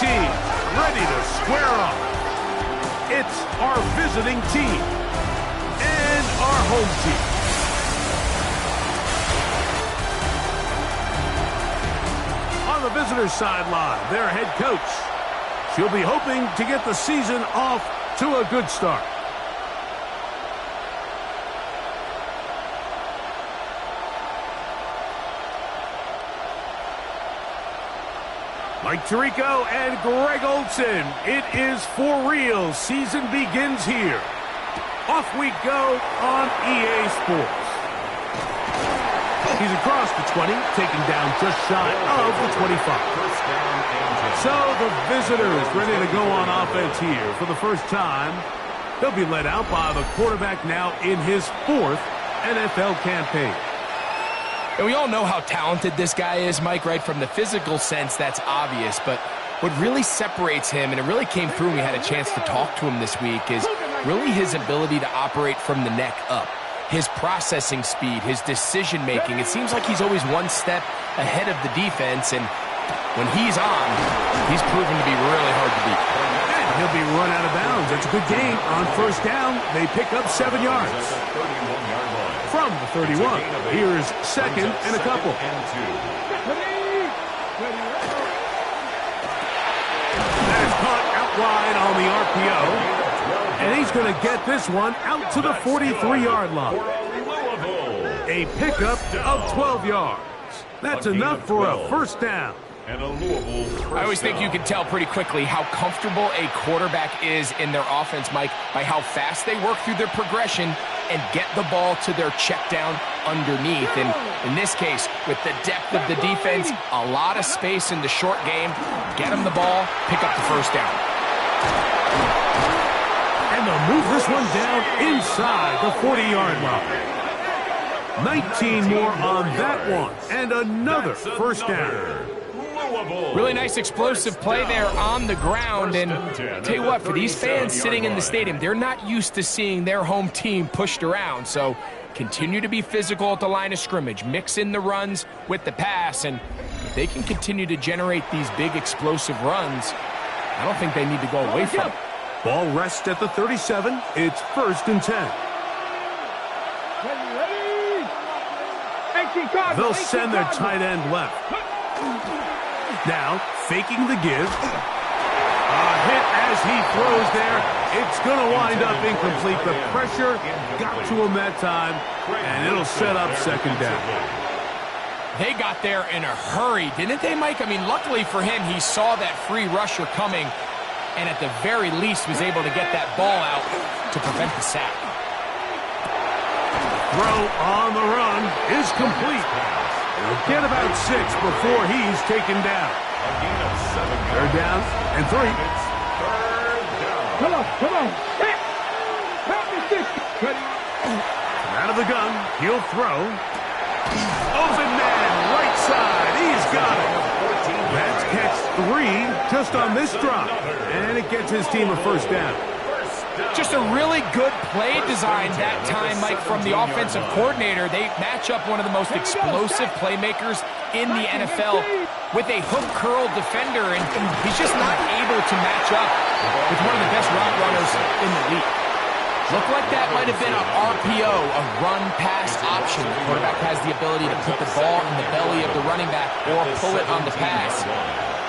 teams ready to square off. It's our visiting team and our home team. On the visitor's sideline, their head coach. She'll be hoping to get the season off to a good start. Mike Tirico and Greg Olson. It is for real. Season begins here. Off we go on EA Sports. He's across the 20, taking down just shy of the 25. So the visitors ready to go on offense here for the first time. They'll be led out by the quarterback now in his 4th NFL campaign. And we all know how talented this guy is, Mike, right? From the physical sense, that's obvious. But what really separates him, and it really came through when we had a chance to talk to him this week, is really his ability to operate from the neck up. His processing speed, his decision-making. It seems like he's always one step ahead of the defense, and when he's on, he's proven to be really hard to beat. And he'll be run out of bounds. It's a good gain. On first down, they pick up 7 yards. From the 31, here's 2nd and a couple. That is caught out wide on the RPO. And he's going to get this one out to the 43-yard line. A pickup of 12 yards. That's enough for a first down. I always think you can tell pretty quickly how comfortable a quarterback is in their offense, Mike, by how fast they work through their progression and get the ball to their check down underneath. And in this case, with the depth of the defense, a lot of space in the short game, get them the ball, pick up the first down. And they'll move this one down inside the 40-yard line. 19 more on that one, and another first down. Really nice explosive play there on the ground, and tell you what, for these fans sitting in the stadium, they're not used to seeing their home team pushed around, so continue to be physical at the line of scrimmage, mix in the runs with the pass, and if they can continue to generate these big explosive runs, I don't think they need to go away from it. Ball rests at the 37. It's 1st and 10. They'll send their tight end left. Now, faking the give. A hit as he throws there. It's going to wind up incomplete. The pressure got to him that time, and it'll set up 2nd down. They got there in a hurry, didn't they, Mike? I mean, luckily for him, he saw that free rusher coming, and at the very least was able to get that ball out to prevent the sack. Throw on the run is complete. He'll get about 6 before he's taken down. 3rd down and 3. Come on. Out of the gun, he'll throw. Open man, right side, he's got it. That's catch 3 just on this drop. And it gets his team a first down. Just a really good play design that time, Mike, from the offensive coordinator. They match up one of the most explosive playmakers in the NFL with a hook curl defender, and he's just not able to match up with one of the best route runners in the league. Looked like that might have been an RPO, a run-pass option. The quarterback has the ability to put the ball in the belly of the running back or pull it on the pass.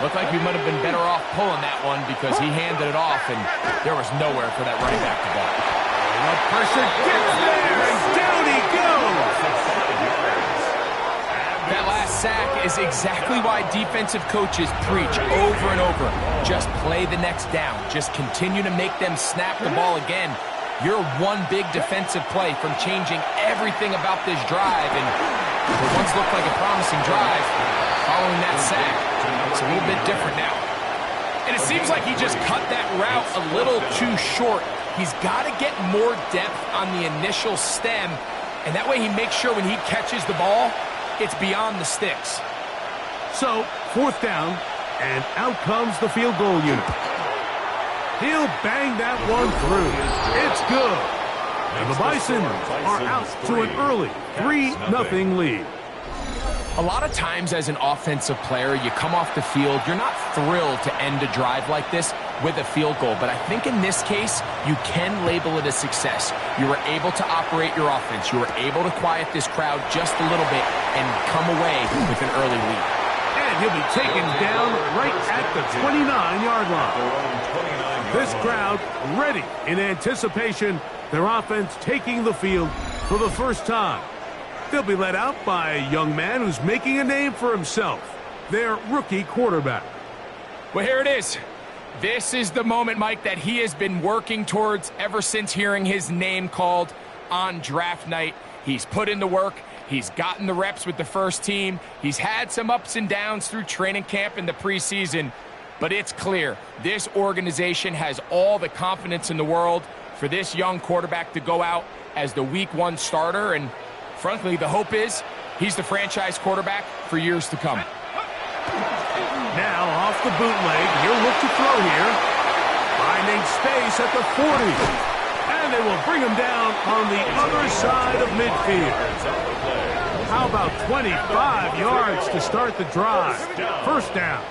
Looked like we might have been better off pulling that one because he handed it off, and there was nowhere for that running back to go. The pressure gets there, and down he goes. That last sack is exactly why defensive coaches preach over and over. Just play the next down. Just continue to make them snap the ball again. You're one big defensive play from changing everything about this drive, and what once looked like a promising drive, following that sack, it's a little bit different now. And it seems like he just cut that route a little too short. He's got to get more depth on the initial stem, and that way he makes sure when he catches the ball, it's beyond the sticks. So, 4th down, and out comes the field goal unit. He'll bang that one through. It's good. And the Bison are out to an early 3-0 lead. A lot of times as an offensive player, you come off the field, you're not thrilled to end a drive like this with a field goal. But I think in this case, you can label it a success. You were able to operate your offense. You were able to quiet this crowd just a little bit and come away with an early lead. And he'll be taken down right at the 29-yard line. This crowd ready in anticipation, their offense taking the field for the first time. They'll be led out by a young man who's making a name for himself, their rookie quarterback. Well, here it is. This is the moment, Mike, that he has been working towards ever since hearing his name called on draft night. He's put in the work. He's gotten the reps with the first team. He's had some ups and downs through training camp in the preseason. But it's clear this organization has all the confidence in the world for this young quarterback to go out as the Week 1 starter. And frankly, the hope is he's the franchise quarterback for years to come. Now off the bootleg, he'll look to throw here. Finding space at the 40. And they will bring him down on the other side of midfield. How about 25 yards to start the drive? First down.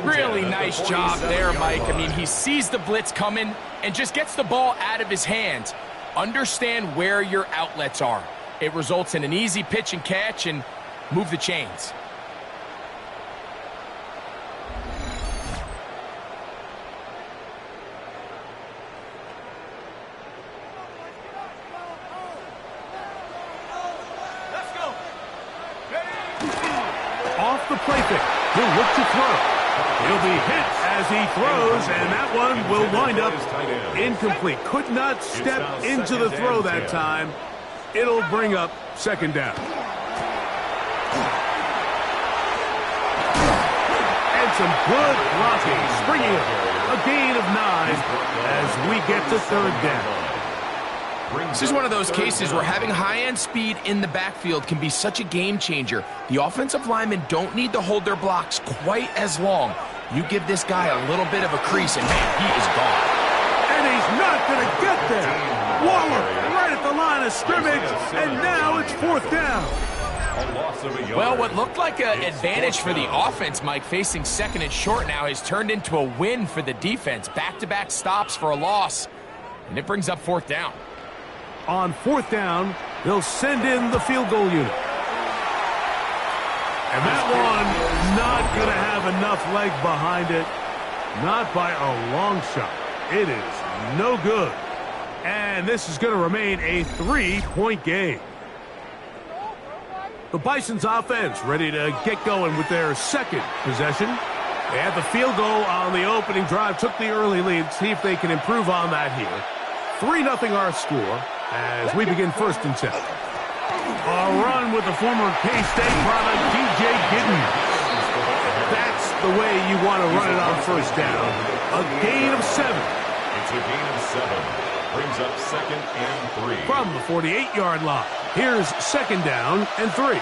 Really nice job there, Mike. I mean, he sees the blitz coming and just gets the ball out of his hands. Understand where your outlets are. It results in an easy pitch and catch and move the chains. Off the play fake, he'll look to throw. He'll be hit as he throws, and that one will wind up incomplete. Could not step into the throw that time. It'll bring up second down. And some good blocking, springing a gain of 9 as we get to third down. This is one of those cases where having high-end speed in the backfield can be such a game changer. The offensive linemen don't need to hold their blocks quite as long. You give this guy a little bit of a crease, and man, he is gone. And he's not going to get there. Waller right at the line of scrimmage, and now it's fourth down. Well, what looked like an advantage for the offense, Mike, facing second and short now, has turned into a win for the defense. Back-to-back stops for a loss, and it brings up fourth down. On fourth down, they'll send in the field goal unit. And that one not going to have enough leg behind it. Not by a long shot. It is no good. And this is going to remain a 3-point game. The Bison's offense ready to get going with their second possession. They had the field goal on the opening drive, took the early lead. See if they can improve on that here. 3-0 our score as we begin first and 10. A run with the former K-State product, DJ Giddens. That's the way you want to run it on first down. A gain of 7. It's a gain of 7. Brings up second and 3. From the 48-yard line. Here's second down and 3.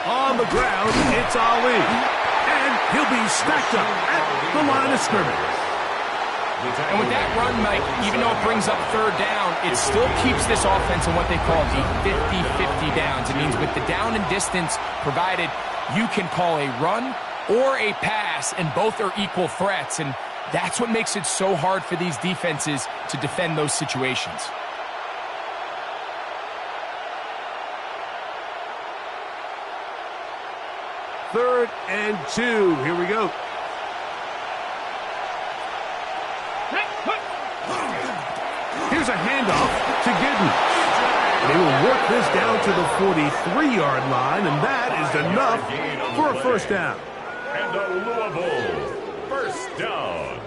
On the ground, it's Ali. And he'll be stacked up at the line of scrimmage. And with that run, Mike, even though it brings up third down, it still keeps this offense in what they call the 50-50 downs. It means with the down and distance provided, you can call a run or a pass, and both are equal threats. And that's what makes it so hard for these defenses to defend those situations. Third and 2. Here we go. Here's a handoff to Giddens. They will work this down to the 43-yard line, and that is enough for a first down. And a Louisville first down.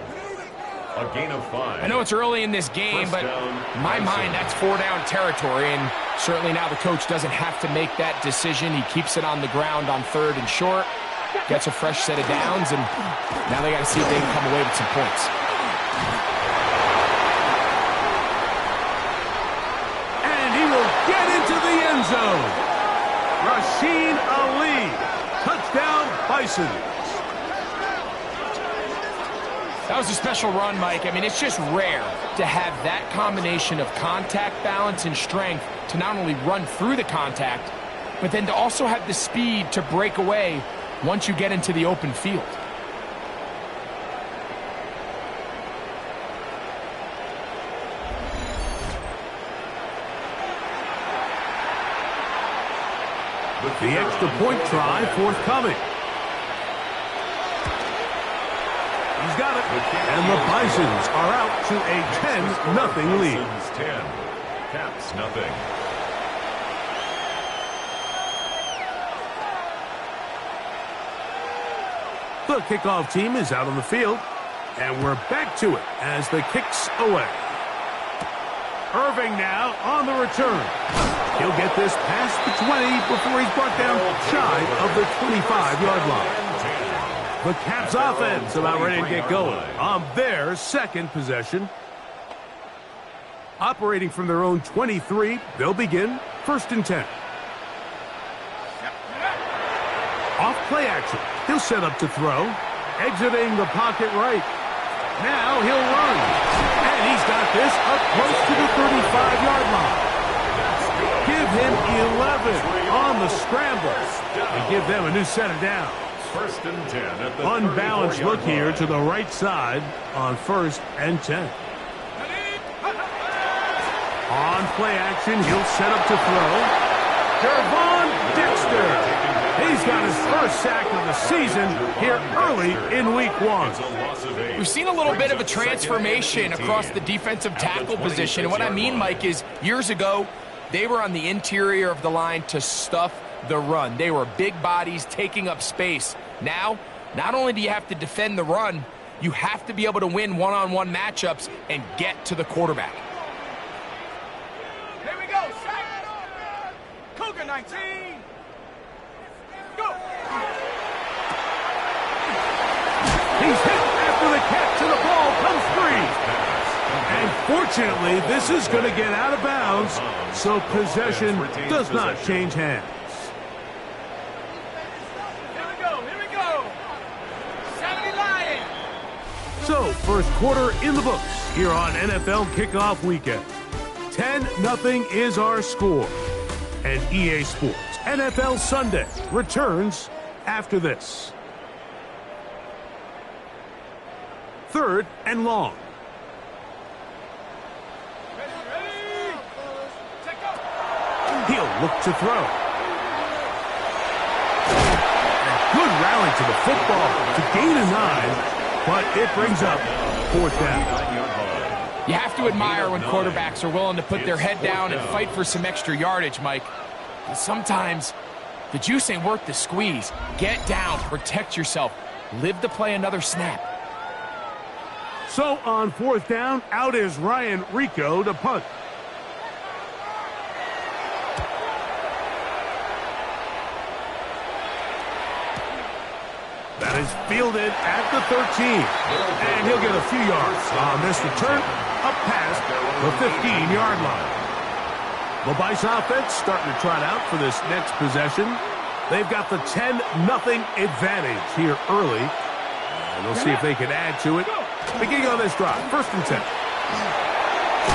A gain of 5. I know it's early in this game, but in my mind, that's 4-down territory, and certainly now the coach doesn't have to make that decision. He keeps it on the ground on third and short, gets a fresh set of downs, and now they got to see if they can come away with some points. Get into the end zone. Rasheen Ali. Touchdown, Bison. That was a special run, Mike. I mean, it's just rare to have that combination of contact balance and strength to not only run through the contact, but then to also have the speed to break away once you get into the open field. The extra point try forthcoming. He's got it. And the Bisons are out to a 10-0 lead. 10, Caps nothing. The kickoff team is out on the field, and we're back to it as the kick's away. Irving now on the return. He'll get this past the 20 before he's brought down shy of the 25-yard line. The Caps offense about ready to get going on their second possession. Operating from their own 23, they'll begin 1st and 10. Off play action. He'll set up to throw. Exiting the pocket right. Now he'll run. And he's got this up close to the 35-yard line. Give him 11 on the scramble. And give them a new set of downs. 1st and 10 at the unbalanced look here to the right side on 1st and 10. On play action, he'll set up to throw. Gervon Dexter. He's got his first sack of the season here early in week 1. We've seen a little bit of a transformation across the defensive tackle position. And what I mean, Mike, is years ago, they were on the interior of the line to stuff the run. They were big bodies taking up space. Now, not only do you have to defend the run, you have to be able to win one-on-one matchups and get to the quarterback. Here we go, sack. Cougar 19. Go. He's hit after the catch and the ball comes free. And fortunately, this is going to get out of bounds, so possession does not change hands. So, first quarter in the books here on NFL Kickoff Weekend. 10-0 is our score. And EA Sports NFL Sunday returns after this. 3rd and long. He'll look to throw. And good rally to the football to gain a 9. But it brings up 4th down. You have to admire when quarterbacks are willing to put their head down and fight for some extra yardage, Mike. But sometimes the juice ain't worth the squeeze. Get down, protect yourself, live to play another snap. So on 4th down, out is Ryan Rico to punt. That is fielded at the 13. And he'll get a few yards on this return up past the 15-yard line. The Bison offense starting to trot out for this next possession. They've got the 10-0 advantage here early. And we'll see if they can add to it. Beginning on this drive, 1st and 10.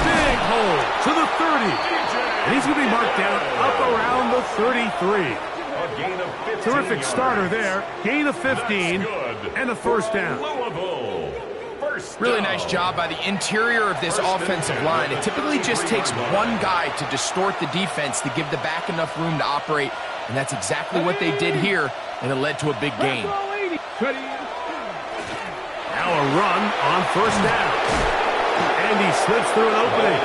Big hole to the 30. And he's going to be marked down up around the 33. Terrific starter there. Gain of 15 and a 1st down. Really nice job by the interior of this offensive line. It typically just takes one guy to distort the defense to give the back enough room to operate, and that's exactly what they did here, and it led to a big gain. Now a run on 1st down. And he slips through an opening.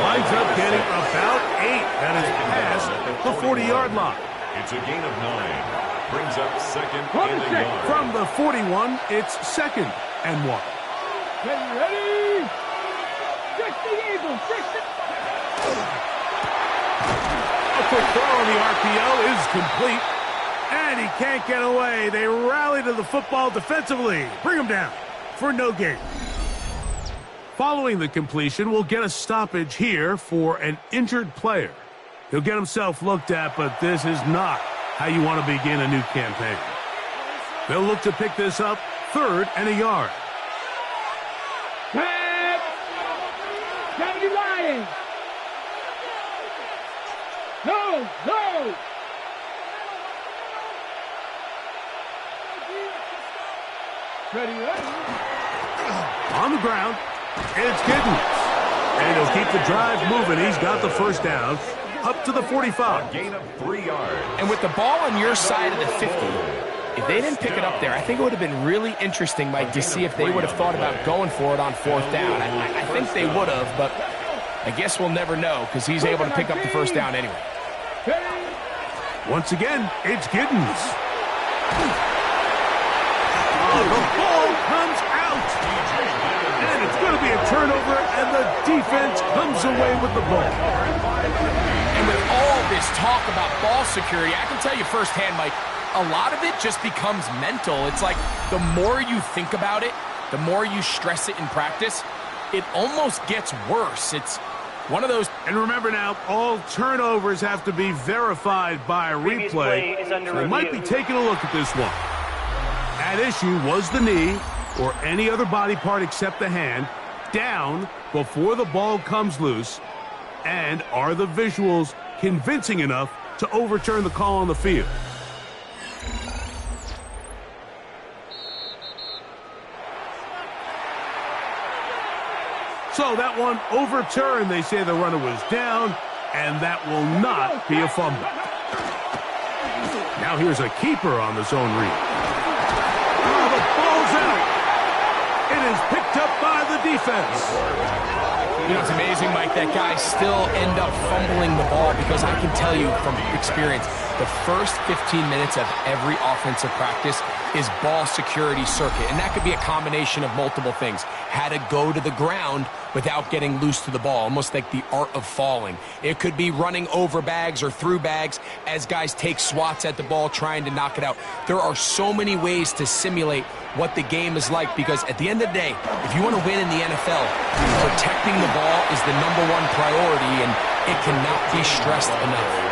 Winds up getting about 8. That is past the 40-yard line. It's a gain of 9. Brings up 2nd and a yard. From the 41, it's 2nd and 1. Ready? Check the Eagle. A quick throw on the RPO is complete. And he can't get away. They rally to the football defensively. Bring him down for no gain. Following the completion, we'll get a stoppage here for an injured player. He'll get himself looked at, but this is not how you want to begin a new campaign. They'll look to pick this up 3rd and a yard. go. Ready, ready. On the ground, it's Giddens. And he'll keep the drive moving. He's got the first down up to the 45. A gain of 3 yards. And with the ball on your side of the 50, if they didn't pick it up there, I think it would have been really interesting, Mike, to see if they would have thought about going for it on 4th down. I think they would have, but I guess we'll never know because he's able to pick up the first down anyway. Once again, it's Giddens. Oh, the ball comes out. And it's going to be a turnover, and the defense comes away with the ball. And with all this talk about ball security, I can tell you firsthand, Mike, a lot of it just becomes mental. It's like the more you think about it, the more you stress it in practice, it almost gets worse. It's one of those. And remember now, all turnovers have to be verified by a replay. So they might be taking a look at this one. At issue was the knee, or any other body part except the hand, down before the ball comes loose. And are the visuals convincing enough to overturn the call on the field? So that one overturned. They say the runner was down, and that will not be a fumble. Now here's a keeper on the zone read. Oh, the ball's out. It is picked up by the defense. You know, it's amazing, Mike, that guys still end up fumbling the ball because I can tell you from experience, the first 15 minutes of every offensive practice is ball security circuit. And that could be a combination of multiple things. How to go to the ground without getting loose to the ball, almost like the art of falling. It could be running over bags or through bags as guys take swats at the ball trying to knock it out. There are so many ways to simulate what the game is like because at the end of the day, if you want to win in the NFL, protecting the ball is the #1 priority and it cannot be stressed enough.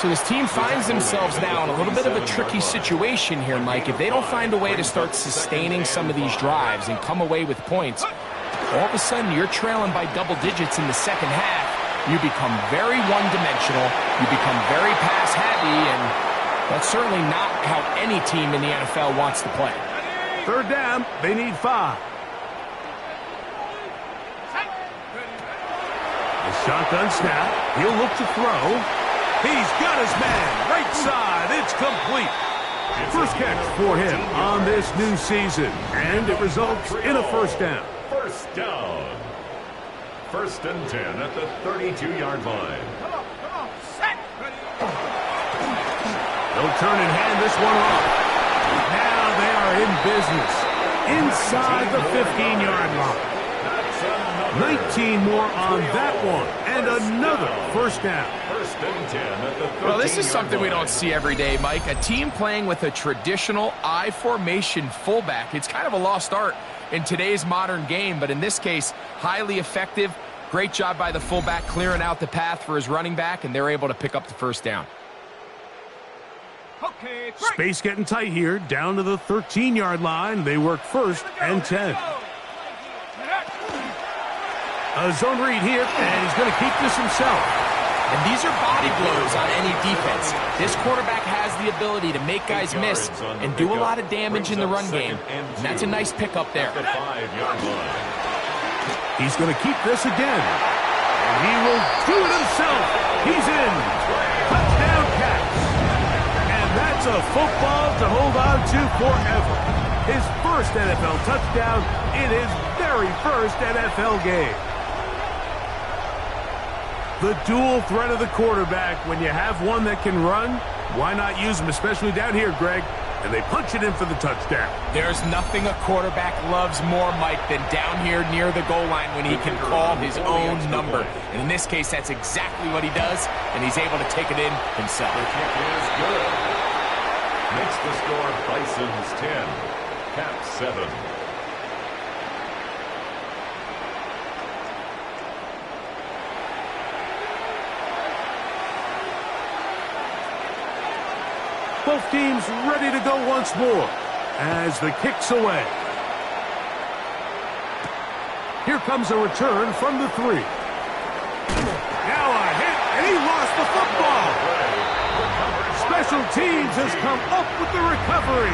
So this team finds themselves now in a little bit of a tricky situation here, Mike. If they don't find a way to start sustaining some of these drives and come away with points, all of a sudden you're trailing by double digits in the second half. You become very one-dimensional. You become very pass-heavy, and that's certainly not how any team in the NFL wants to play. 3rd down, they need 5. The shotgun snap. He'll look to throw. He's got his man. Right side. It's complete. First catch for him on this new season. And it results in a first down. First down. 1st and 10 at the 32-yard line. Come on, set. They'll turn and hand this one off. Now they are in business. Inside the 15-yard line. 19 more on that one. And another first down. 1st and 10 at the 32-yard line. Well, this is something we don't see every day, Mike. A team playing with a traditional I formation fullback. It's kind of a lost art in today's modern game, but in this case, highly effective. Great job by the fullback clearing out the path for his running back, and they're able to pick up the first down. Okay, Space getting tight here. Down to the 13-yard line. They work 1st and 10. A zone read here, and he's going to keep this himself. And these are body blows on any defense. This quarterback has the ability to make guys miss and do a lot of damage in the run game. And that's a nice pickup there. The 5-yard line. He's going to keep this again. And he will do it himself. He's in. Touchdown Cats. And that's a football to hold on to forever. His first NFL touchdown in his very first NFL game. The dual threat of the quarterback. When you have one that can run, why not use him, especially down here, Greg? And they punch it in for the touchdown. There's nothing a quarterback loves more, Mike, than down here near the goal line when he can call his own number. And in this case, that's exactly what he does, and he's able to take it in himself. The kick is good. Makes the score Bison's 10, Caps 7. Both teams ready to go once more as the kick's away. Here comes a return from the 3. Now a hit, and he lost the football. Special teams has come up with the recovery.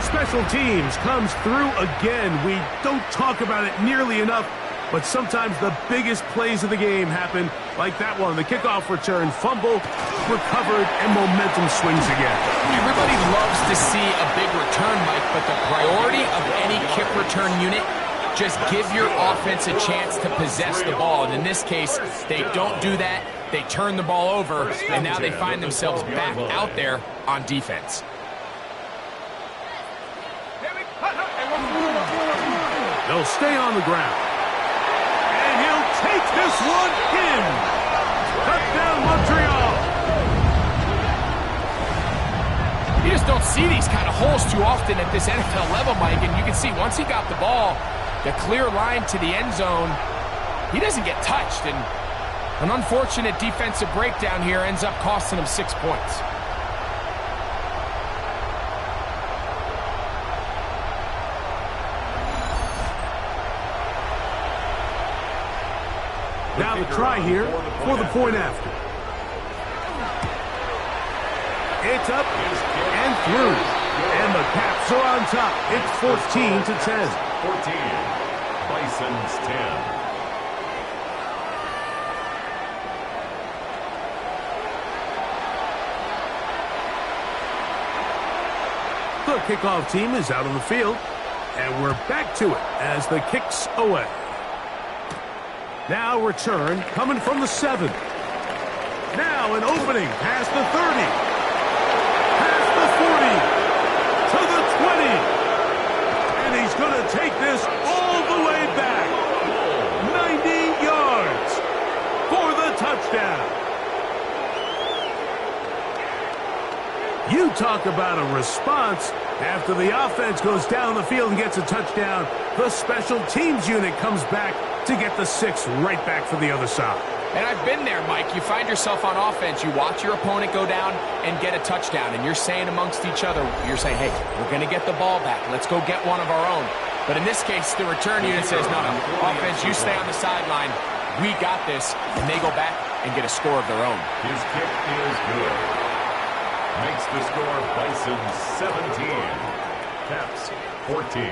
Special teams comes through again. We don't talk about it nearly enough, but sometimes the biggest plays of the game happen, like that one, the kickoff return, fumble, recovered, and momentum swings again. Everybody loves to see a big return, Mike, but the priority of any kick return unit, just give your offense a chance to possess the ball. And in this case, they don't do that. They turn the ball over, and now they find themselves back out there on defense. They'll stay on the ground. And he'll take this one in. Touchdown, Montreal. You just don't see these kind of holes too often at this NFL level, Mike. And you can see once he got the ball, the clear line to the end zone, he doesn't get touched. And an unfortunate defensive breakdown here ends up costing him 6 points. Now the try here for the point after. It's up and through. And the Caps are on top. It's 14-10. 14. Bison's 10. The kickoff team is out on the field, and we're back to it as the kick's away. Now return coming from the 7. Now an opening past the 30, past the 40, to the 20. And he's going to take this all the way back. 90 yards for the touchdown. You talk about a response. After the offense goes down the field and gets a touchdown, the special teams unit comes back to get the 6 right back for the other side. And I've been there, Mike. You find yourself on offense, you watch your opponent go down and get a touchdown, and you're saying amongst each other, you're saying, hey, we're going to get the ball back. Let's go get one of our own. But in this case, the return unit says, no, offense, you stay on the sideline. We got this. And they go back and get a score of their own. His kick is good. Makes the score Bison 17. Caps 14.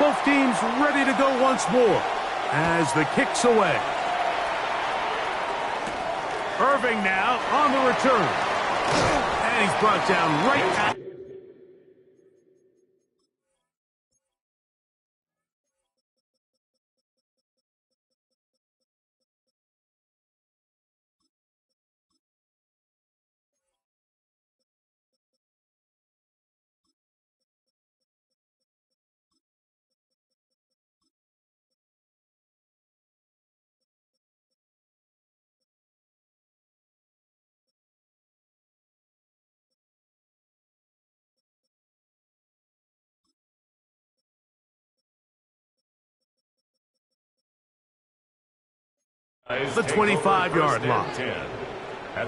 Both teams ready to go once more as the kick's away. Irving now on the return. And he's brought down right at... the 25-yard line.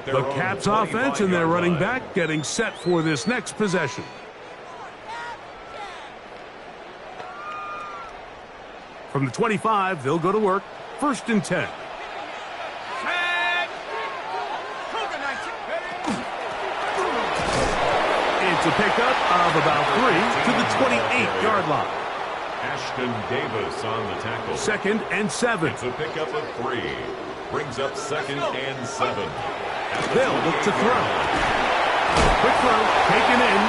The Caps offense and their running back getting set for this next possession. From the 25, they'll go to work. 1st and 10. It's a pickup of about 3 to the 28-yard line. Ashton Davis on the tackle. 2nd and 7. It's a pickup of 3. Brings up 2nd and 7. They'll look to throw. Quick throw, taken in.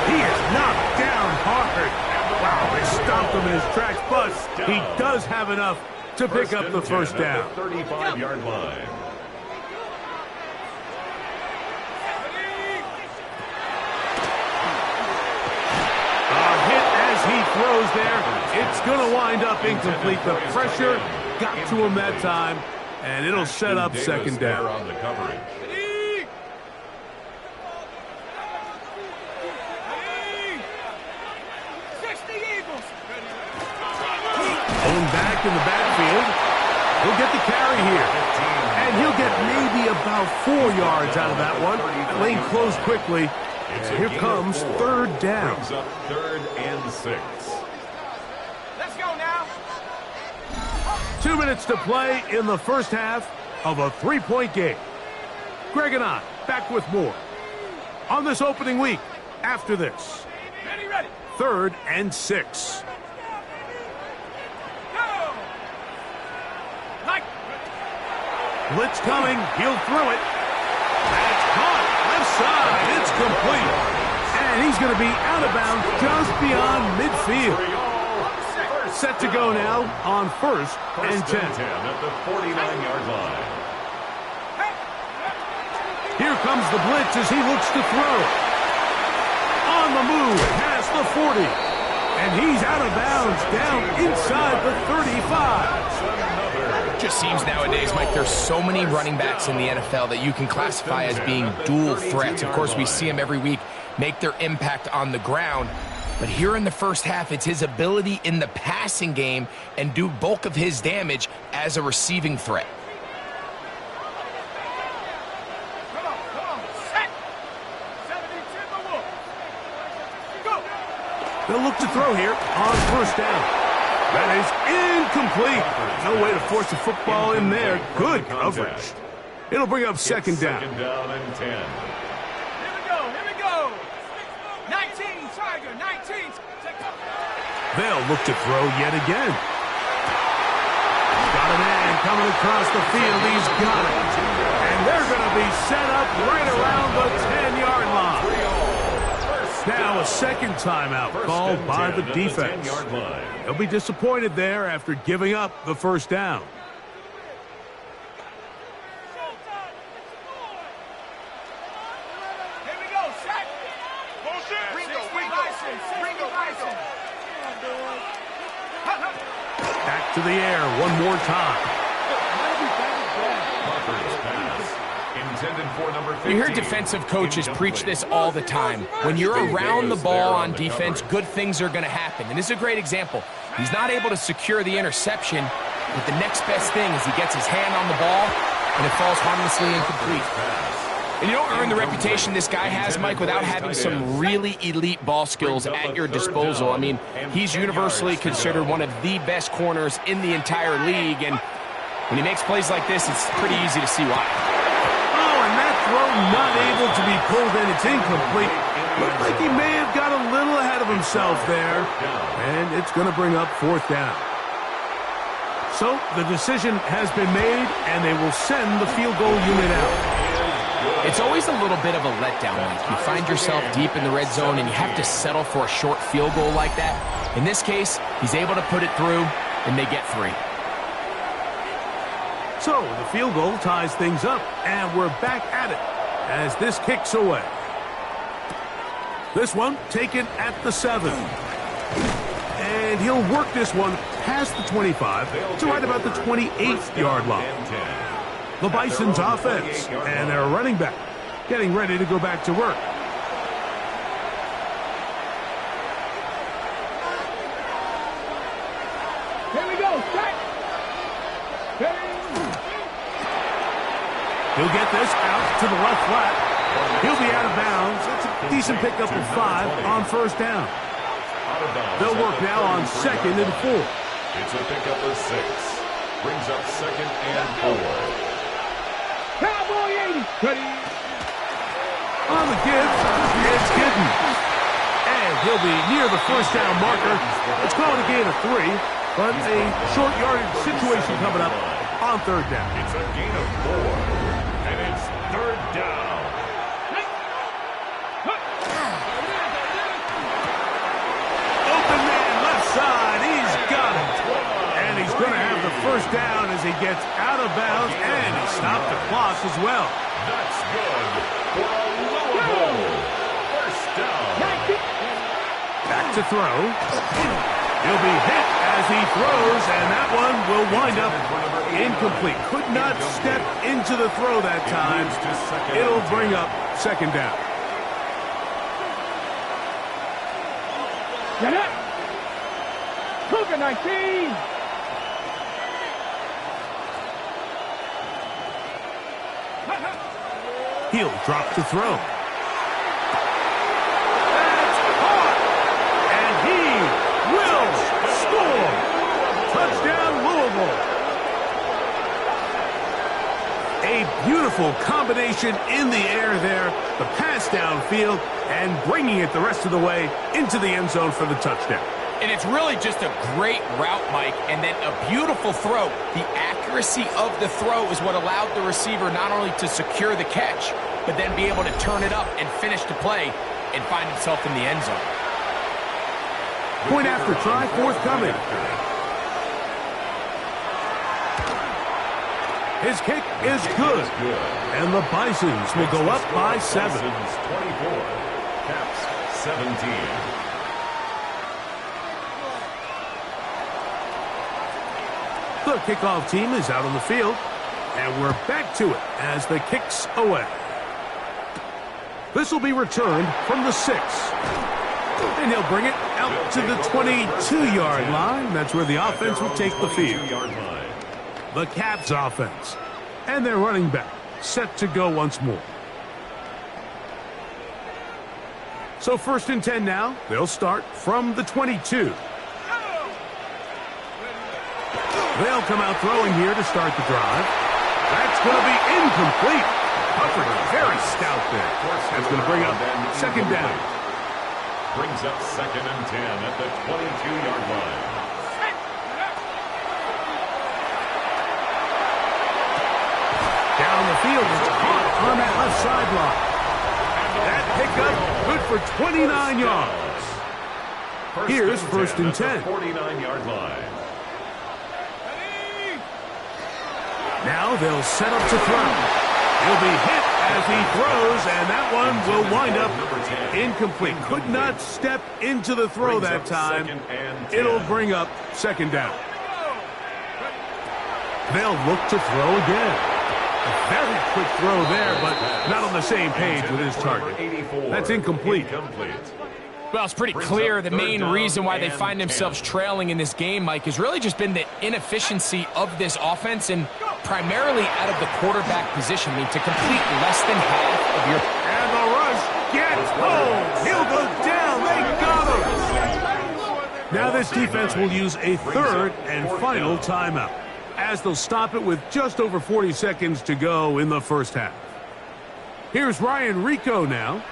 He is knocked down hard. Wow, they stomped him in his tracks, but he does have enough to pick up the first down. 35-yard line. He throws there. It's going to wind up incomplete. The pressure got to him that time, and it'll set up 2nd down. On the coverage. Going back in the backfield. He'll get the carry here. And he'll get maybe about 4 yards out of that one. Lane closed quickly. And here comes 3rd down. Brings up 3rd and 6. Let's go now. 2 minutes to play in the first half of a 3-point game. Greg and I back with more on this opening week after this. Ready. 3rd and 6. Go. Blitz coming. He'll throw it. That's caught. Left side. It's complete. And he's going to be out of bounds just beyond midfield. Set to go now on 1st and 10. At the 49-yard line. Here comes the blitz as he looks to throw. On the move, past the 40. And he's out of bounds, down inside the 35. Just seems nowadays, Mike, there's so many running backs in the NFL that you can classify as being dual threats. Of course, we see them every week make their impact on the ground. But here in the first half, it's his ability in the passing game and do bulk of his damage as a receiving threat. They'll look to throw here on 1st down. That is incomplete. No way to force the football in there. Good coverage. It'll bring up 2nd down. 2nd down and 10. Here we go. 19, Tiger, 19. They'll look to throw yet again. Got a man coming across the field. He's got it. And they're going to be set up right around the 10-yard line. Now a 2nd timeout called by the defense. They'll be disappointed there after giving up the 1st down. Here we go, set. Back to the air one more time. You hear defensive coaches preach this all the time. When you're around the ball on defense, good things are going to happen. And this is a great example. He's not able to secure the interception, but the next best thing is he gets his hand on the ball, and it falls harmlessly incomplete. And you don't earn the reputation this guy has, Mike, without having some really elite ball skills at your disposal. I mean, he's universally considered one of the best corners in the entire league, and when he makes plays like this, it's pretty easy to see why. Throw not able to be pulled in. It's incomplete. Looked like he may have got a little ahead of himself there. And it's going to bring up 4th down. So the decision has been made, and they will send the field goal unit out. It's always a little bit of a letdown, Mike. You find yourself deep in the red zone, and you have to settle for a short field goal like that. In this case, he's able to put it through, and they get 3. So the field goal ties things up, and we're back at it as this kicks away. This one taken at the 7. And he'll work this one past the 25 to right about the 28-yard line. The Bison's offense and their running back getting ready to go back to work. Here we go, set. He'll get this out to the left flat. He'll be out of bounds. That's a decent pickup of 5 on 1st down. They'll work now on 2nd and 4. It's a pickup of 6. Brings up 2nd and 4. Cowboy 80. Ready. On the give, it's Gidden. And he'll be near the 1st down marker. It's called a gain of 3, but a short yardage situation coming up on 3rd down. It's a gain of 4. And it's 3rd down. Open man left side. He's got it. And he's going to have the 1st down as he gets out of bounds, and he stopped the clock as well. That's good for a Louisville 1st down. Back to throw. He'll be hit as he throws, and that one will wind up incomplete. Could not step into the throw that time. It'll bring up 2nd down. Get up. Cougar 19. He'll drop to throw. That's caught. And he will score. Touchdown, Louisville. Beautiful combination in the air there. The pass downfield and bringing it the rest of the way into the end zone for the touchdown. And it's really just a great route, Mike, and then a beautiful throw. The accuracy of the throw is what allowed the receiver not only to secure the catch, but then be able to turn it up and finish the play and find himself in the end zone. Point after try, forthcoming. His kick is good. And the Bisons will go up by 7. Bisons 24, Caps 17. The kickoff team is out on the field, and we're back to it as the kick's away. This will be returned from the 6. And he'll bring it out to the 22-yard line. That's where the offense will take the field. The Caps offense. And their running back set to go once more. So 1st and 10 now. They'll start from the 22. They'll come out throwing here to start the drive. That's going to be incomplete. Hufford very stout there. That's going to bring up 2nd down. Brings up 2nd and 10 at the 22-yard line. Down the field, it's caught on that left sideline. That pickup good for 29 yards. Here's 1st and 10. 49-yard line. Now they'll set up to throw. He'll be hit as he throws, and that one will wind up incomplete. Could not step into the throw that time. It'll bring up 2nd down. They'll look to throw again. A very quick throw there, but not on the same page with his target. That's incomplete. Well, it's pretty clear the main reason why they find themselves trailing in this game, Mike, has really just been the inefficiency of this offense and primarily out of the quarterback position. I mean, to complete less than half of your... And the rush gets home. He'll go down. They got him. Now this defense will use a 3rd and final timeout, as they'll stop it with just over 40 seconds to go in the first half. Here's Ryan Rico now.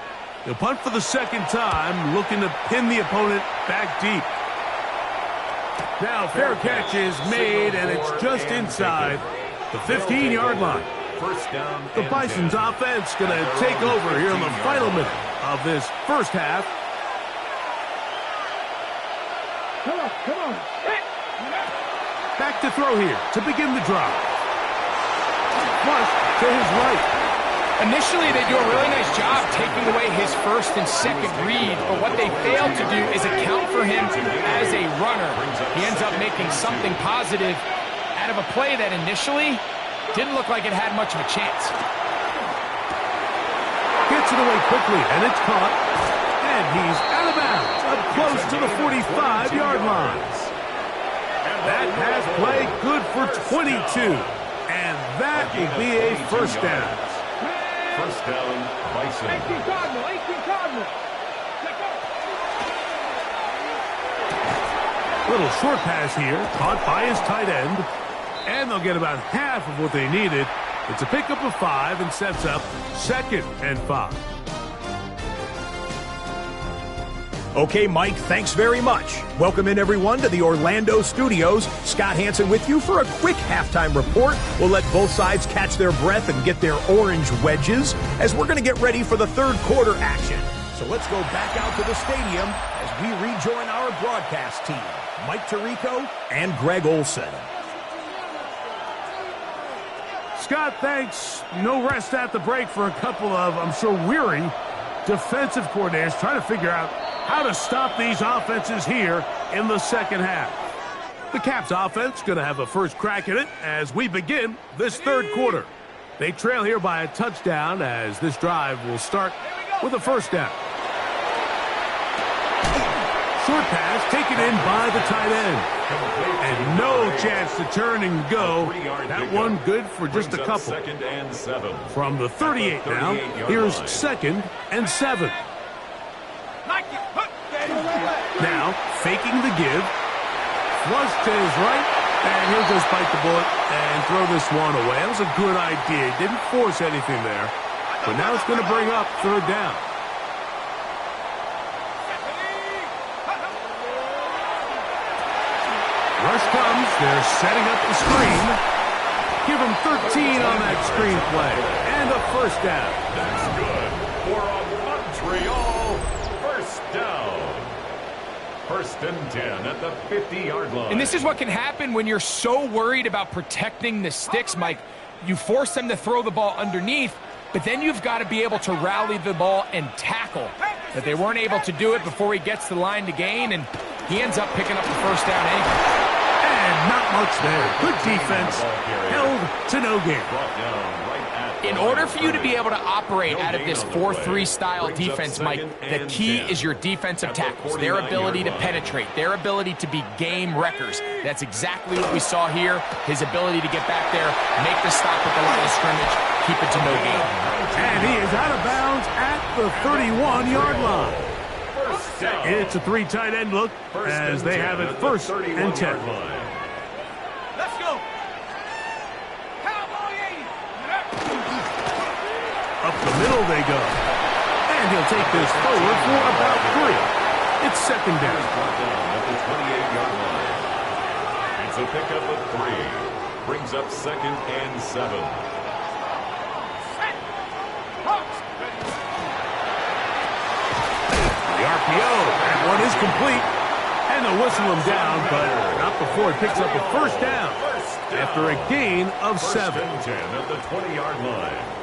He'll punt for the 2nd time, looking to pin the opponent back deep. Now fair catch is made, and it's just inside the 15-yard line. The Bisons offense going to take over here in the final minute of this first half. Come on. Back to throw here to begin the drive. Flush to his right. Initially, they do a really nice job taking away his 1st and 2nd read, but what they fail to do is account for him as a runner. He ends up making something positive out of a play that initially didn't look like it had much of a chance. Gets it away quickly, and it's caught. And he's out of bounds, up close to the 45-yard line. That pass play good for 22, and that will be a 1st down. 1st down, Bison. 18 Cardinal. Little short pass here, caught by his tight end. And they'll get about half of what they needed. It's a pickup of 5 and sets up 2nd and 5. Okay, Mike, thanks very much. Welcome in, everyone, to the Orlando studios. Scott Hansen with you for a quick halftime report. We'll let both sides catch their breath and get their orange wedges as we're going to get ready for the 3rd quarter action. So let's go back out to the stadium as we rejoin our broadcast team, Mike Tirico and Greg Olson. Scott, thanks. No rest at the break for a couple of, I'm sure, weary defensive coordinators trying to figure out how to stop these offenses here in the 2nd half. The Caps offense going to have a first crack at it as we begin this 3rd quarter. They trail here by a touchdown as this drive will start with a 1st down. Short pass taken in by the tight end. And no chance to turn and go. That one good for just a couple. 2nd and 7. From the 38 now, here's 2nd and 7. Now, faking the give. Flush to his right. And he'll just bite the bullet and throw this one away. That was a good idea. He didn't force anything there. But now it's going to bring up third down. Rush comes. They're setting up the screen. Give him 13 on that screen play. And a first down. That's good for a Montreal first down. First and 10 at the 50-yard line. And this is what can happen when you're so worried about protecting the sticks, Mike. You force them to throw the ball underneath, but then you've got to be able to rally the ball and tackle. But they weren't able to do it before he gets the line to gain, and he ends up picking up the first down anyway. And not much there. Good defense. Held to no gain. In order for you to be able to operate out of this 4-3 style defense, Mike, the key is your defensive tackles, their ability to penetrate, their ability to be game wreckers. That's exactly what we saw here, his ability to get back there, make the stop at the line of scrimmage, keep it to no gain. And he is out of bounds at the 31-yard line. It's a 3 tight end look as they have it first and 10. Let's go. Up the middle they go. And he'll take this forward for about 3. It's second down. At the 28-yard line. It's a pickup of 3. Brings up second and 7. The RPO. That one is complete. And they'll whistle him down, but not before it picks up a first down after a gain of 7. First and 10 at the 20-yard line.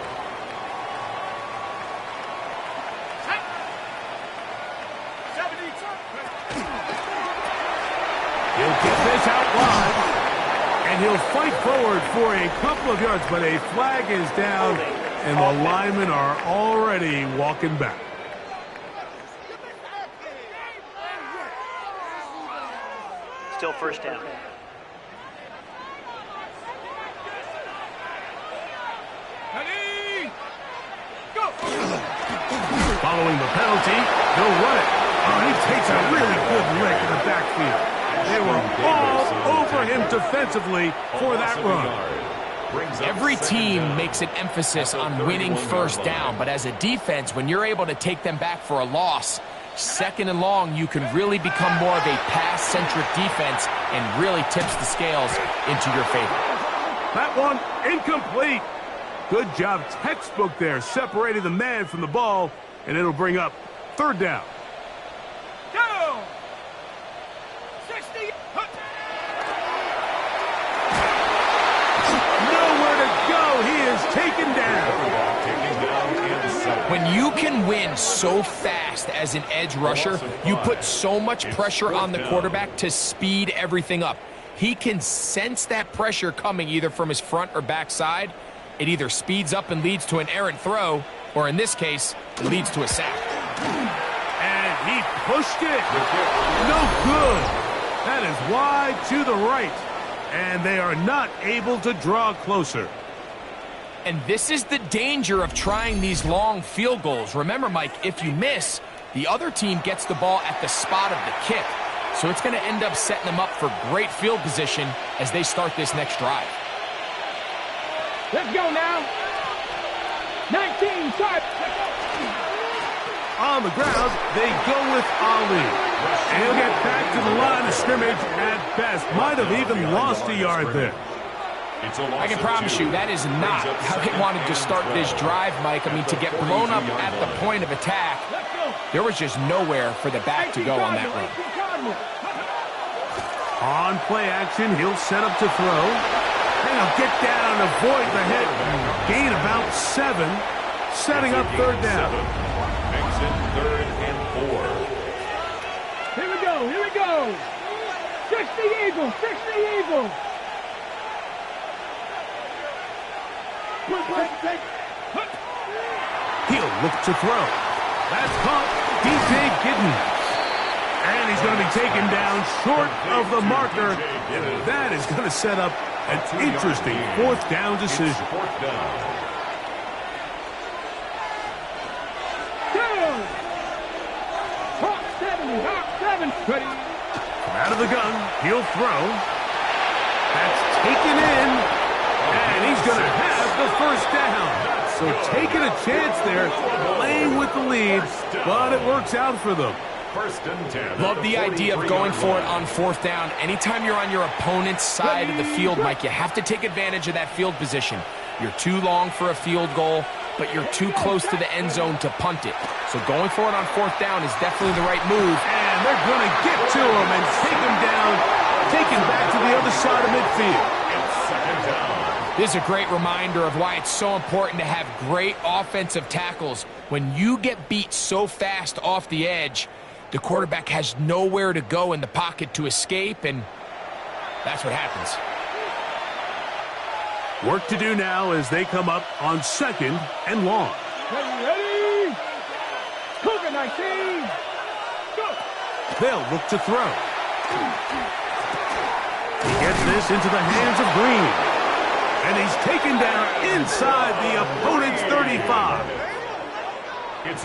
He'll get this out wide, and he'll fight forward for a couple of yards, but a flag is down, and the linemen are already walking back. Still first down. Following the penalty, he'll run it. Oh, he takes a really good lick in the backfield. They were all over him defensively for that run. Every team makes an emphasis on winning first down, but as a defense, when you're able to take them back for a loss, second and long, you can really become more of a pass-centric defense and really tips the scales into your favor. That one incomplete. Good job, textbook there, separating the man from the ball, and it'll bring up third down. Go! 60. Nowhere to go. He is taken down. When you can win so fast as an edge rusher, you put so much pressure on the quarterback to speed everything up. He can sense that pressure coming either from his front or back side. It either speeds up and leads to an errant throw, or in this case, leads to a sack. And he pushed it. No good. That is wide to the right. And they are not able to draw closer. And this is the danger of trying these long field goals. Remember, Mike, if you miss, the other team gets the ball at the spot of the kick. So it's going to end up setting them up for great field position as they start this next drive. Let's go now. 19, start. On the ground, they go with Ali. And he'll get back to the line of scrimmage at best. Might have even lost a yard there. I can promise you that is not how they wanted to start this drive, Mike. I mean, to get blown up at the point of attack, there was just nowhere for the back to go on that run. On play action, he'll set up to throw. And he'll get down and avoid the hit. Gain about 7. Setting up third down. Makes it 3rd and 4. Here we go, here we go. 60 Eagles, 60 Eagles. He'll look to throw. That's caught. DJ Giddens. And he's going to be taken down short of the marker. And that is going to set up an interesting 4th down decision. 4th down. Hawk 7, ready. Out of the gun, he'll throw. That's taken in, and he's going to have the first down. So taking a chance there, playing with the lead, but it works out for them. First and 10. Love the idea of going for it on fourth down. Anytime you're on your opponent's side of the field, Mike, you have to take advantage of that field position. You're too long for a field goal, but you're too close to the end zone to punt it. So going for it on fourth down is definitely the right move. And they're going to get to him and take him down, take him back to the other side of midfield. It's second down. This is a great reminder of why it's so important to have great offensive tackles. When you get beat so fast off the edge, the quarterback has nowhere to go in the pocket to escape, and that's what happens. Work to do now as they come up on second and long. Ready? Cougar 19. Go. They'll look to throw. He gets this into the hands of Green. And he's taken down inside the opponent's 35.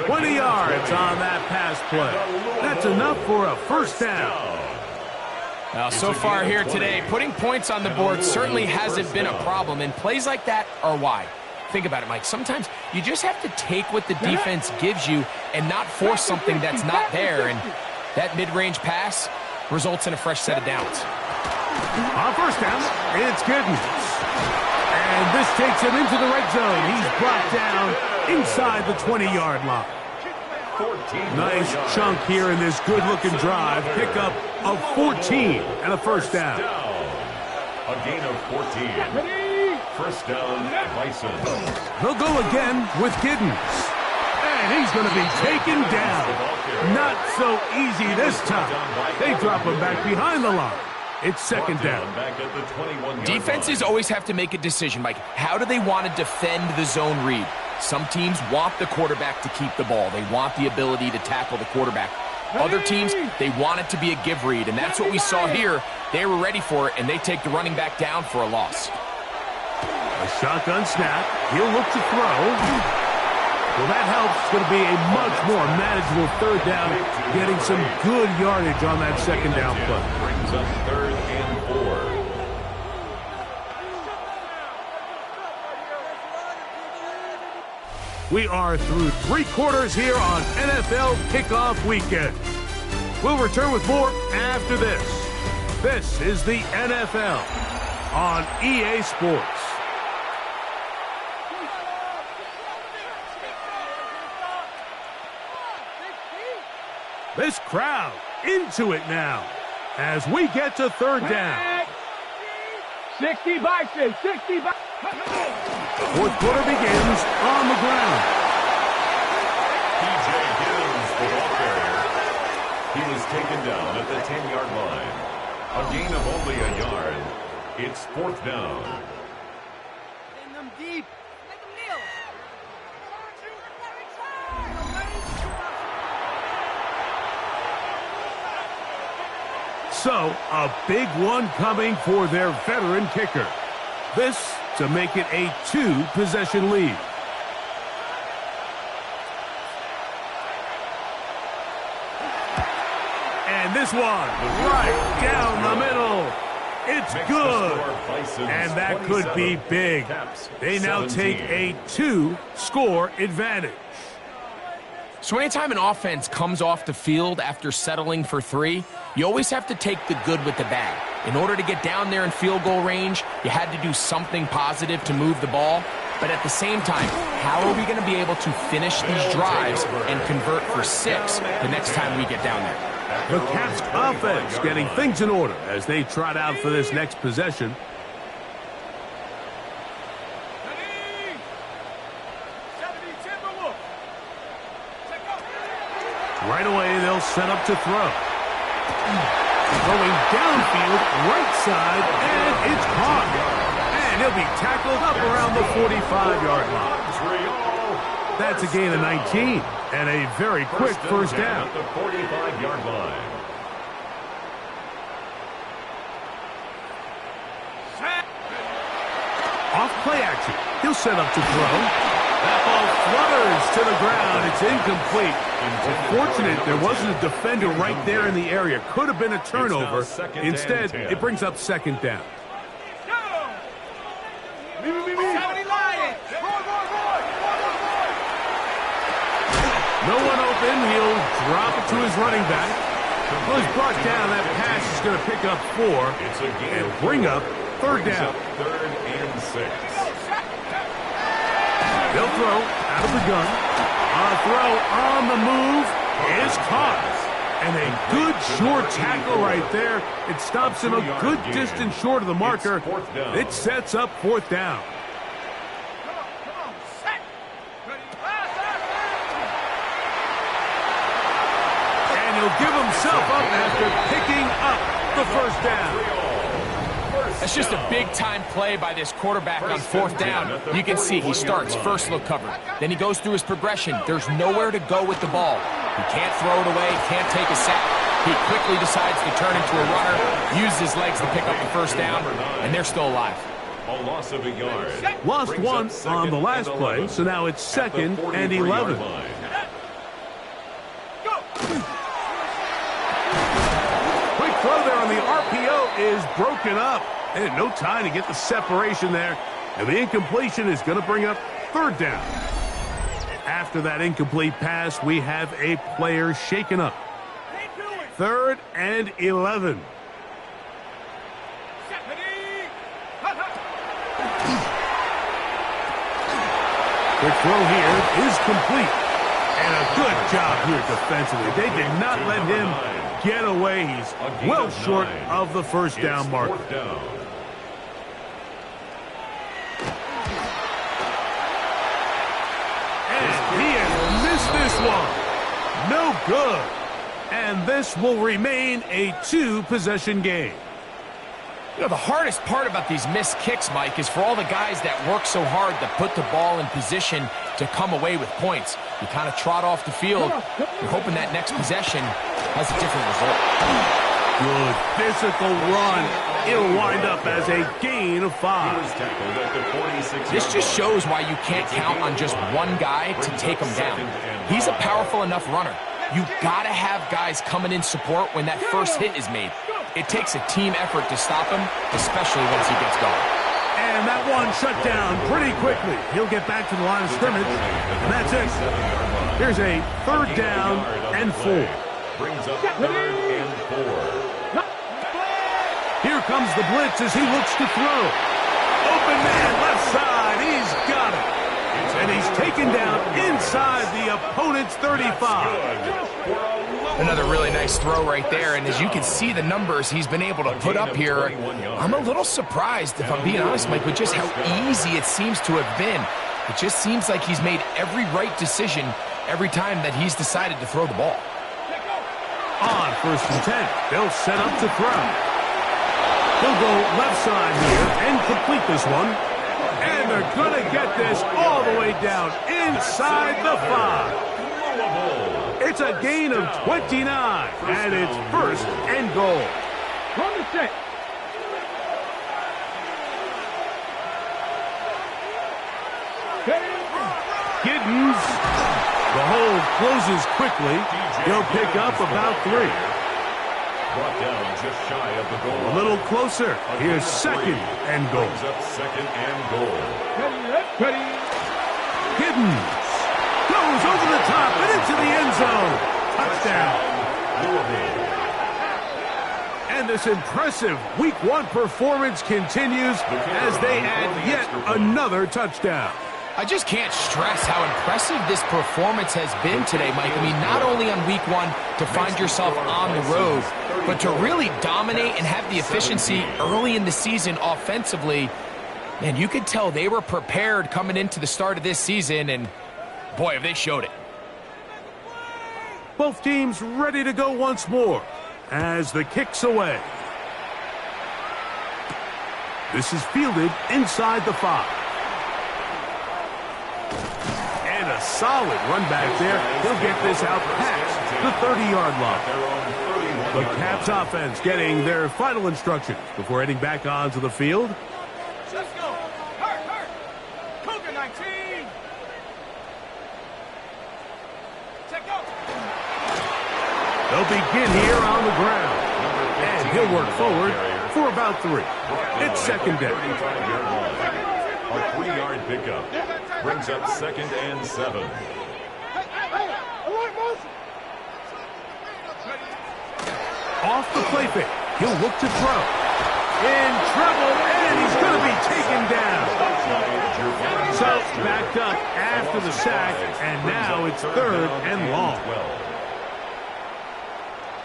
20 yards on that pass play. That's enough for a first down. Now, so far here today, putting points on the board certainly hasn't been a problem, and plays like that are why. Think about it, Mike. Sometimes you just have to take what the defense gives you and not force something that's not there, and that mid-range pass results in a fresh set of downs. On first down, it's Giddens. And this takes him into the red zone. He's brought down inside the 20-yard line. Nice chunk here in this good-looking drive. Pickup of 14 and a first down. A gain of 14. First down, Bison. He'll go again with Giddens. And he's going to be taken down. Not so easy this time. They drop him back behind the line. It's second down. Defenses always have to make a decision, Mike. How do they want to defend the zone read? Some teams want the quarterback to keep the ball. They want the ability to tackle the quarterback. Other teams, they want it to be a give read, and that's what we saw here. They were ready for it, and they take the running back down for a loss. A shotgun snap. He'll look to throw. Well, that helps. It's going to be a much more manageable third down, getting some good yardage on that second down play. Brings up third and 4. We are through 3 quarters here on NFL Kickoff Weekend. We'll return with more after this. This is the NFL on EA Sports. This crowd into it now as we get to third down. 60 Bison, 60 Bison. Fourth quarter begins on the ground. P.J. Giddens, the ball carrier. He was taken down at the 10-yard line. A gain of only a yard. It's fourth down. In them deep. Make them kneel. So, a big one coming for their veteran kicker. This to make it a 2-possession lead. And this one, right down the middle. It's good. And that could be big. They now take a 2-score advantage. So anytime an offense comes off the field after settling for 3, you always have to take the good with the bad. In order to get down there in field goal range, you had to do something positive to move the ball. But at the same time, how are we going to be able to finish these drives and convert for 6 the next time we get down there? The Caps offense getting things in order as they trot out for this next possession. Right away, they'll set up to throw. Going downfield, right side, and it's caught. And he'll be tackled up around the 45-yard line. That's a gain of 19 and a very quick first down. At the 45-yard line. Off play action. He'll set up to throw. That ball flutters to the ground. It's incomplete. Unfortunate there wasn't a defender right there in the area. Could have been a turnover. Instead, it brings up second down. No one open. He'll drop it to his running back. Well, he's brought down. That pass is going to pick up 4 and bring up third down. Third and 6. They'll throw out of the gun. A throw on the move is caught. And a good short tackle right there. It stops him a good distance short of the marker. It sets up 4th down. And he'll give himself up after picking up the 1st down. That's just a big-time play by this quarterback on 4th down. You can see he starts first look covered. Then he goes through his progression. There's nowhere to go with the ball. He can't throw it away, can't take a sack. He quickly decides to turn into a runner, uses his legs to pick up the 1st down, and they're still alive. A loss of a yard. Lost 1 on the last play, so now it's 2nd and 11. Quick throw there on the RPO is broken up. And no time to get the separation there. And the incompletion is going to bring up 3rd down. After that incomplete pass, we have a player shaken up. 3rd and 11. Quick throw here is complete. And a good job here defensively. They did not let him get away. He's well short of the 1st down mark. And he has missed this one. No good. And this will remain a 2-possession game. You know, the hardest part about these missed kicks, Mike, is for all the guys that work so hard to put the ball in position to come away with points. You kind of trot off the field. You're hoping that next possession has a different result. Good physical run. It'll wind up as a gain of 5. This just shows why you can't count on just one guy to take him down. He's a powerful enough runner. You've got to have guys coming in support when that first hit is made. It takes a team effort to stop him, especially once he gets going. And that one shut down pretty quickly. He'll get back to the line of scrimmage, and that's it. Here's a 3rd down and 4. Brings up 3rd and 4. Here comes the blitz as he looks to throw. Open man, left side. He's got it. And he's taken down inside the opponent's 35. Another really nice throw right there, and as you can see the numbers he's been able to put up here, I'm a little surprised, if I'm being honest, Mike, with just how easy it seems to have been. It just seems like he's made every right decision every time that he's decided to throw the ball. On 1st and 10, they'll set up to throw. He'll go left side here and complete this one. And they're going to get this all the way down inside the 5. It's a gain of 29, and it's 1st and goal. From the set. Giddens. The hold closes quickly. He'll pick up about 3. Brought down just shy of the goal. A little closer. Here's 2nd and goal. Brings up 2nd and goal. Giddens goes over the top and into the end zone. Touchdown. Louisville. And this impressive Week 1 performance continues as they add yet another touchdown. I just can't stress how impressive this performance has been today, Mike. I mean, not only on Week 1 to find yourself on the road, but to really dominate and have the efficiency early in the season offensively. And you could tell they were prepared coming into the start of this season, and boy, have they showed it. Both teams ready to go once more as the kick's away. This is fielded inside the 5. And a solid run back there. He'll get this out past the 30-yard line. The Caps offense getting their final instructions before heading back onto the field. Let's go. Hurt. Cougar 19. Check out. They'll begin here on the ground. And he'll work forward for about 3. It's 2nd down. A 3-yard pickup. Brings up 2nd and 7. off the play fake. He'll look to throw. In trouble, and he's going to be taken down. So, backed up after the sack, and now it's 3rd and long.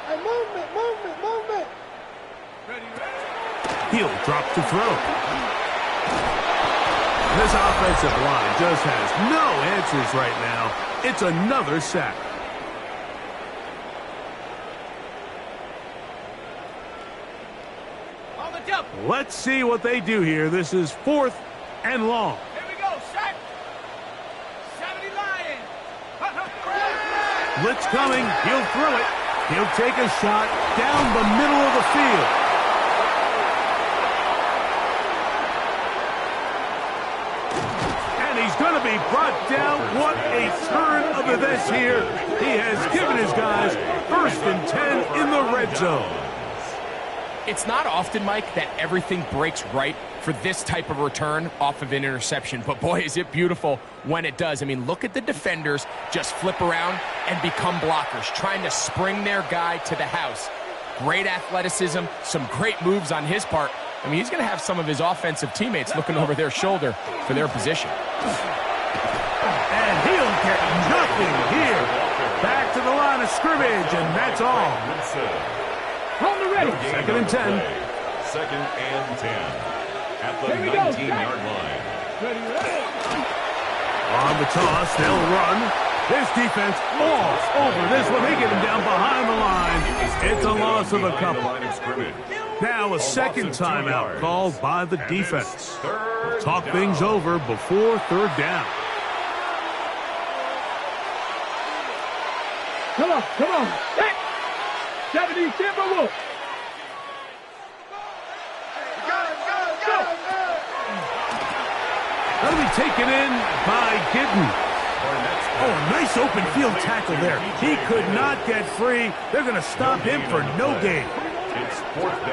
Hey, movement. He'll drop to throw. This offensive line just has no answers right now. It's another sack. Let's see what they do here. This is 4th and long. Here we go, set. 70 Lions. Blitz coming. He'll throw it. He'll take a shot down the middle of the field. And he's going to be brought down. What a turn of events here. He has given his guys 1st and 10 in the red zone. It's not often, Mike, that everything breaks right for this type of return off of an interception. But, boy, is it beautiful when it does. I mean, look at the defenders just flip around and become blockers, trying to spring their guy to the house. Great athleticism, some great moves on his part. I mean, he's going to have some of his offensive teammates looking over their shoulder for their position. And he'll get nothing here. Back to the line of scrimmage, and that's all. Hold the ready. 2nd and 10. 2nd and 10 at the 19-yard line. Ready. On the toss, they'll run. This defense all over this one. They get him down behind the line. It's a loss of a couple. Now a 2nd timeout called by the defense. Talk things over before 3rd down. Come on. Set. 70 Timberwolves. That'll be taken in by Gidden. Oh, nice open field tackle there. He could not get free. They're going to stop him for no gain.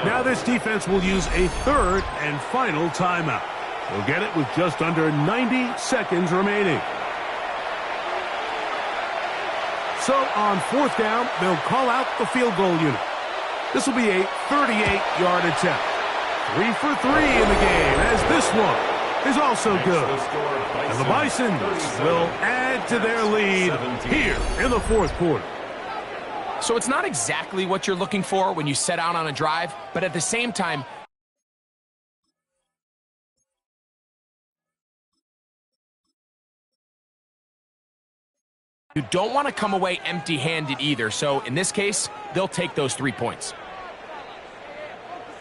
Now this defense will use a 3rd and final timeout. They'll get it with just under 90 seconds remaining. So on 4th down, they'll call out the field goal unit. This will be a 38-yard attempt. 3 for 3 in the game, as this one is also good. And the Bisons will add to their lead here in the 4th quarter. So it's not exactly what you're looking for when you set out on a drive, but at the same time, you don't want to come away empty-handed either. So in this case, they'll take those 3 points.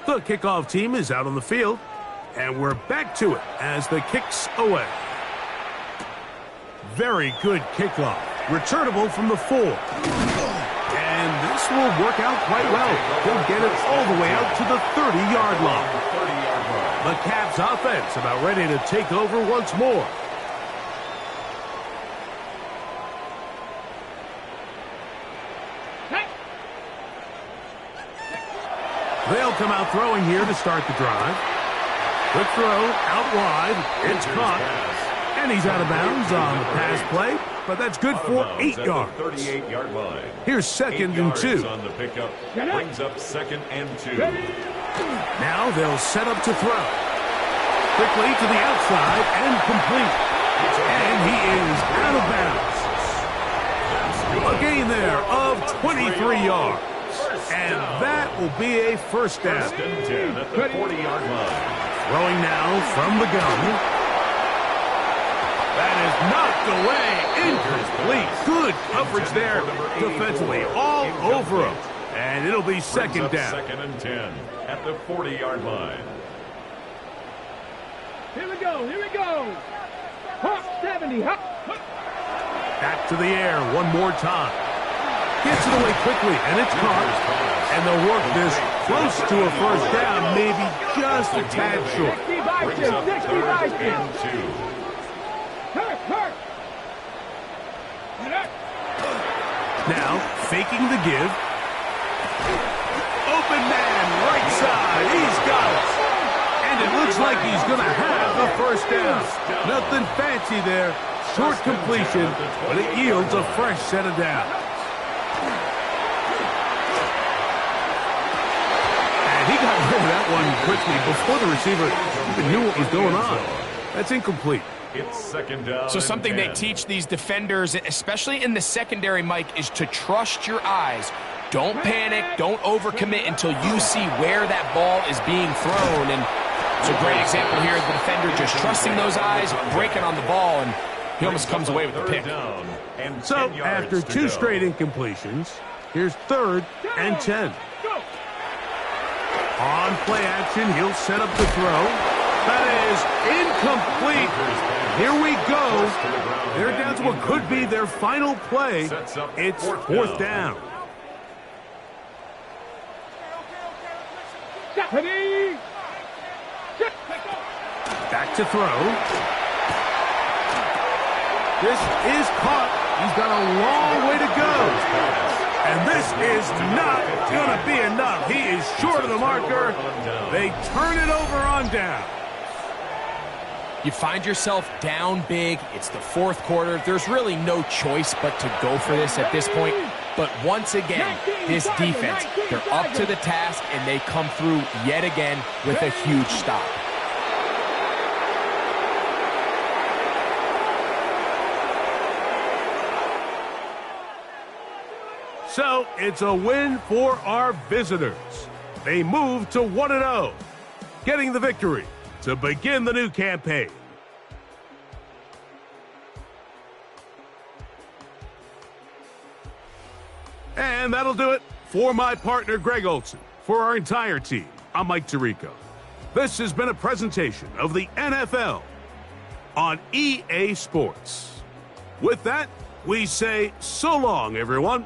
The kickoff team is out on the field, and we're back to it as the kick's away. Very good kickoff. Returnable from the 4. And this will work out quite well. He'll get it all the way out to the 30-yard line. The Caps offense about ready to take over once more. They'll come out throwing here to start the drive. Quick throw, out wide. It's caught. And he's out of bounds on the pass play, but that's good for 8 yards. 38-yard line. Here's 2nd and 2. On the pickup brings up 2nd and 2. Now they'll set up to throw. Quickly to the outside and complete. And he is out of bounds. A gain there of 23 yards. And that will be a 1st down. 1st and 10 at the 40-yard line. Throwing now from the gun. That is knocked away. Incomplete. Good coverage there defensively. All over him. And it'll be 2nd down. 2nd and 10 at the 40-yard line. Here we go. Hop 70. Hop. Back to the air one more time. Gets it away quickly, and it's caught. And they'll work this close to a 1st down, maybe just a tad short. 60 Vikings. Hurt. Now, faking the give. Open man, right side. He's got it. And it looks like he's going to have the 1st down. Nothing fancy there. Short completion, but it yields a fresh set of downs. that one quickly before the receiver even knew what was going on. That's incomplete. It's second down. So something they 10. teach these defenders, especially in the secondary, Mike, is to trust your eyes. Don't panic, don't overcommit until you see where that ball is being thrown. And it's a great example here of the defender just trusting those eyes, breaking on the ball, and he almost comes away with the pick. So after 2 straight incompletions, here's 3rd and 10. On play action, he'll set up the throw. That is incomplete. Here we go. They're down to what could be their final play. It's 4th down. Back to throw. This is caught. He's got a long way to go. And this is not going to be enough. He is short of the marker. They turn it over on down. You find yourself down big. It's the 4th quarter. There's really no choice but to go for this at this point. But once again, this defense, they're up to the task, and they come through yet again with a huge stop. So it's a win for our visitors. They move to 1-0, getting the victory to begin the new campaign. And that'll do it for my partner, Greg Olson. For our entire team, I'm Mike Tirico. This has been a presentation of the NFL on EA Sports. With that, we say so long, everyone.